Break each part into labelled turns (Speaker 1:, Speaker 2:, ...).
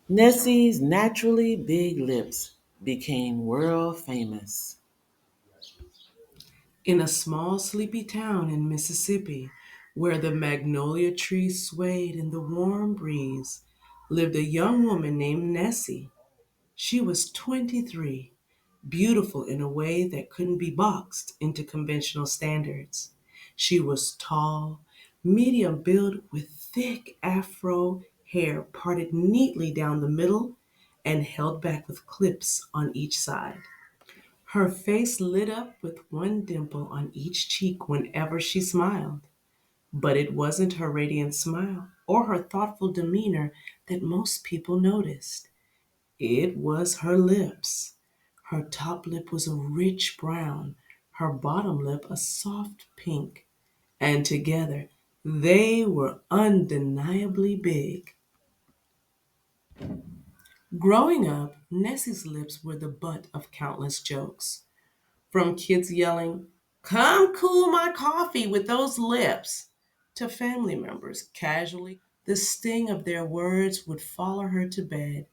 Speaker 1: Nessie's naturally big lips became world famous.
Speaker 2: In a small, sleepy town in Mississippi, where the magnolia trees swayed in the warm breeze, lived a young woman named Nessie. She was 23, beautiful in a way that couldn't be boxed into conventional standards. She was tall, medium build with thick afro hair parted neatly down the middle and held back with clips on each side. Her face lit up with one dimple on each cheek whenever she smiled. But it wasn't her radiant smile or her thoughtful demeanor that most people noticed. It was her lips. Her top lip was a rich brown, her bottom lip a soft pink, and together they were undeniably big. Growing up, Nessie's lips were the butt of countless jokes. From kids yelling, "Come cool my coffee with those lips," to family members casually. The sting of their words would follow her to bed,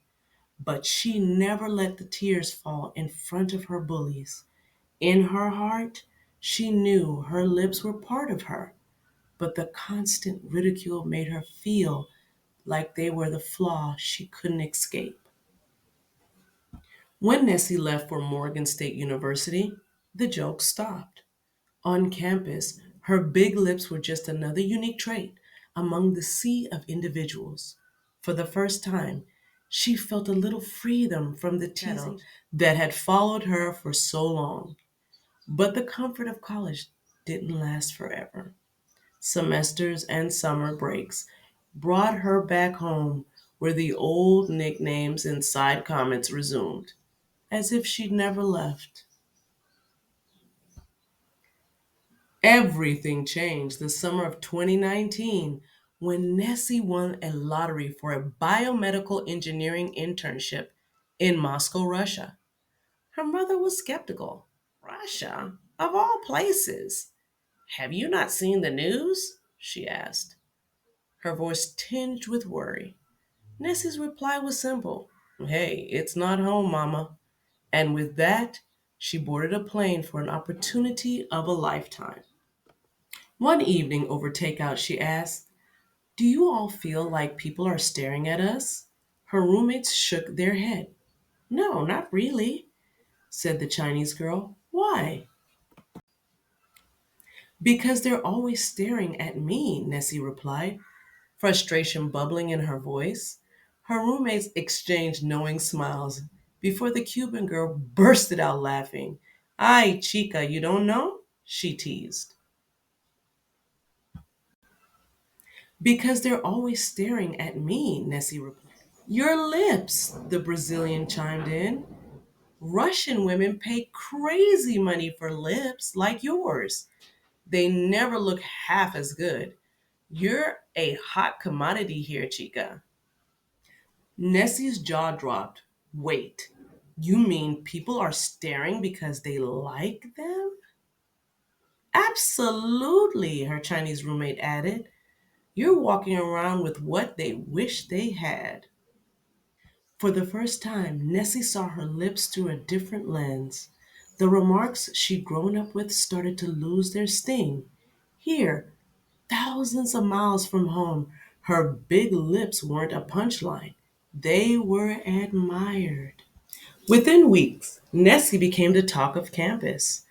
Speaker 2: but she never let the tears fall in front of her bullies. In her heart, she knew her lips were part of her, but the constant ridicule made her feel like they were the flaw she couldn't escape. When Nessie left for Morgan State University, the jokes stopped. On campus, her big lips were just another unique trait among the sea of individuals. For the first time, she felt a little freedom from the teasing that had followed her for so long. But the comfort of college didn't last forever. Semesters and summer breaks brought her back home where the old nicknames and side comments resumed, as if she'd never left. Everything changed the summer of 2019 when Nessie won a lottery for a biomedical engineering internship in Moscow, Russia. Her mother was skeptical. "Russia? Of all places. Have you not seen the news?" she asked, her voice tinged with worry. Nessie's reply was simple: "Hey, it's not home, Mama." And with that, she boarded a plane for an opportunity of a lifetime. One evening over takeout, she asked, "Do you all feel like people are staring at us?" Her roommates shook their head. "No, not really," said the Chinese girl. "Why?" "Because they're always staring at me," Nessie replied, frustration bubbling in her voice. Her roommates exchanged knowing smiles before the Cuban girl bursted out laughing. "Ay, chica, you don't know?" she teased. "Because they're always staring at me," Nessie replied. "Your lips," the Brazilian chimed in. "Russian women pay crazy money for lips like yours. They never look half as good. You're a hot commodity here, chica." Nessie's jaw dropped. "Wait, you mean people are staring because they like them?" "Absolutely," her Chinese roommate added. "You're walking around with what they wish they had." For the first time, Nessie saw her lips through a different lens. The remarks she'd grown up with started to lose their sting. Here, thousands of miles from home, her big lips weren't a punchline. They were admired. Within weeks, Nessie became the talk of campus.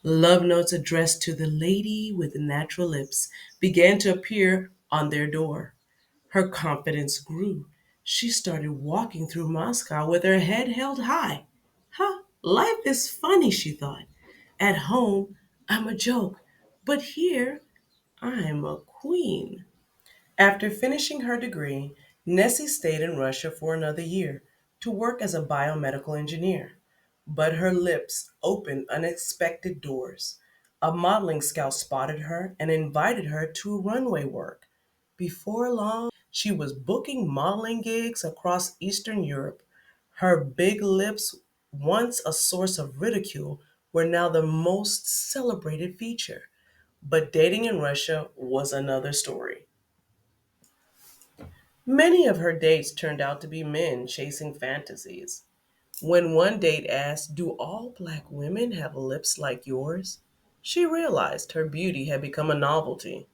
Speaker 2: Love notes addressed to the lady with natural lips began to appear on their door. Her confidence grew. She started walking through Moscow with her head held high. "Huh, life is funny," she thought. "At home, I'm a joke, but here, I'm a queen." After finishing her degree, Nessie stayed in Russia for another year to work as a biomedical engineer. But her lips opened unexpected doors. A modeling scout spotted her and invited her to runway work. Before long, she was booking modeling gigs across Eastern Europe. Her big lips, once a source of ridicule, were now the most celebrated feature. But dating in Russia was another story. Many of her dates turned out to be men chasing fantasies. When one date asked, "Do all black women have lips like yours?" she realized her beauty had become a novelty.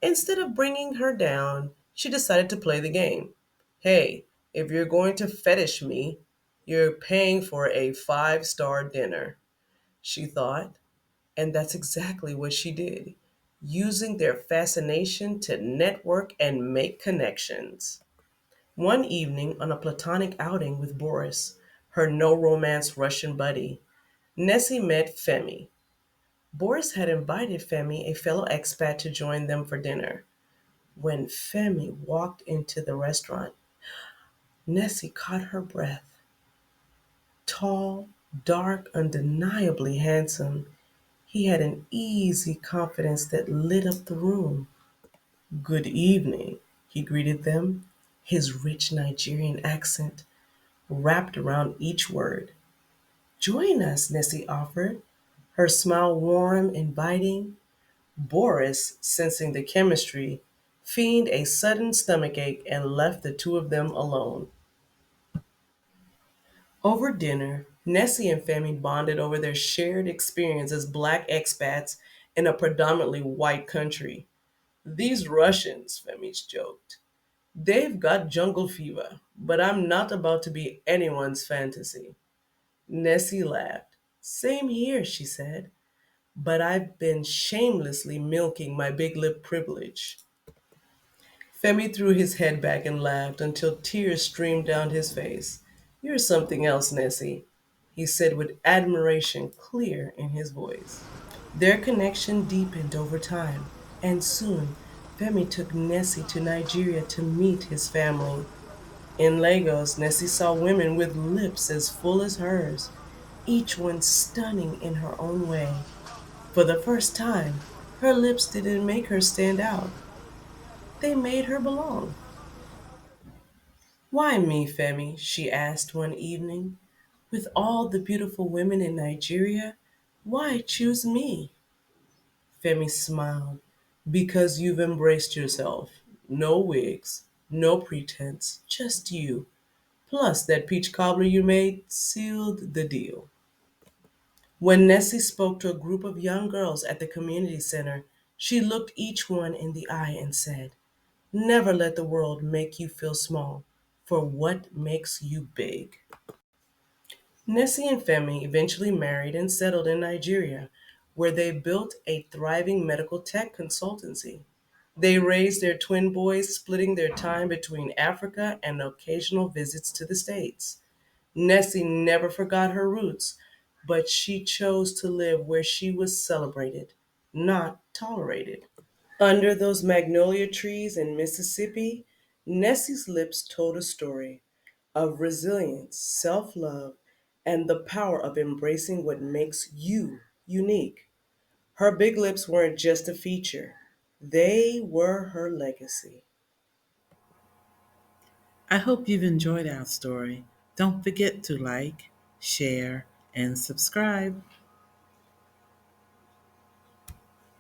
Speaker 2: Instead of bringing her down, she decided to play the game. Hey, if you're going to fetish me, you're paying for a five-star dinner, she thought. And that's exactly what she did, using their fascination to network and make connections. One evening, on a platonic outing with Boris, her no romance Russian buddy, Nessie met Femi. Boris had invited Femi, a fellow expat, to join them for dinner. When Femi walked into the restaurant, Nessie caught her breath. Tall, dark, undeniably handsome, he had an easy confidence that lit up the room. "Good evening," he greeted them, his rich Nigerian accent wrapped around each word. "Join us," Nessie offered, her smile warm, inviting. Boris, sensing the chemistry, feigned a sudden stomachache and left the two of them alone. Over dinner, Nessie and Femi bonded over their shared experience as black expats in a predominantly white country. "These Russians," Femi joked, "they've got jungle fever, but I'm not about to be anyone's fantasy." Nessie laughed. "Same here," she said, "but I've been shamelessly milking my big lip privilege." Femi threw his head back and laughed until tears streamed down his face. "You're something else, Nessie," he said with admiration clear in his voice. Their connection deepened over time, and soon Femi took Nessie to Nigeria to meet his family. In Lagos, Nessie saw women with lips as full as hers, each one stunning in her own way. For the first time, her lips didn't make her stand out, they made her belong. "Why me, Femi?" she asked one evening. "With all the beautiful women in Nigeria, why choose me?" Femi smiled. "Because you've embraced yourself. No wigs, no pretense, just you. Plus, that peach cobbler you made sealed the deal." When Nessie spoke to a group of young girls at the community center, she looked each one in the eye and said, "Never let the world make you feel small, for what makes you big." Nessie and Femi eventually married and settled in Nigeria, where they built a thriving medical tech consultancy. They raised their twin boys, splitting their time between Africa and occasional visits to the States. Nessie never forgot her roots, but she chose to live where she was celebrated, not tolerated. Under those magnolia trees in Mississippi, Nessie's lips told a story of resilience, self love, and the power of embracing what makes you unique. Her big lips weren't just a feature, they were her legacy.
Speaker 1: I hope you've enjoyed our story. Don't forget to like, share, and subscribe.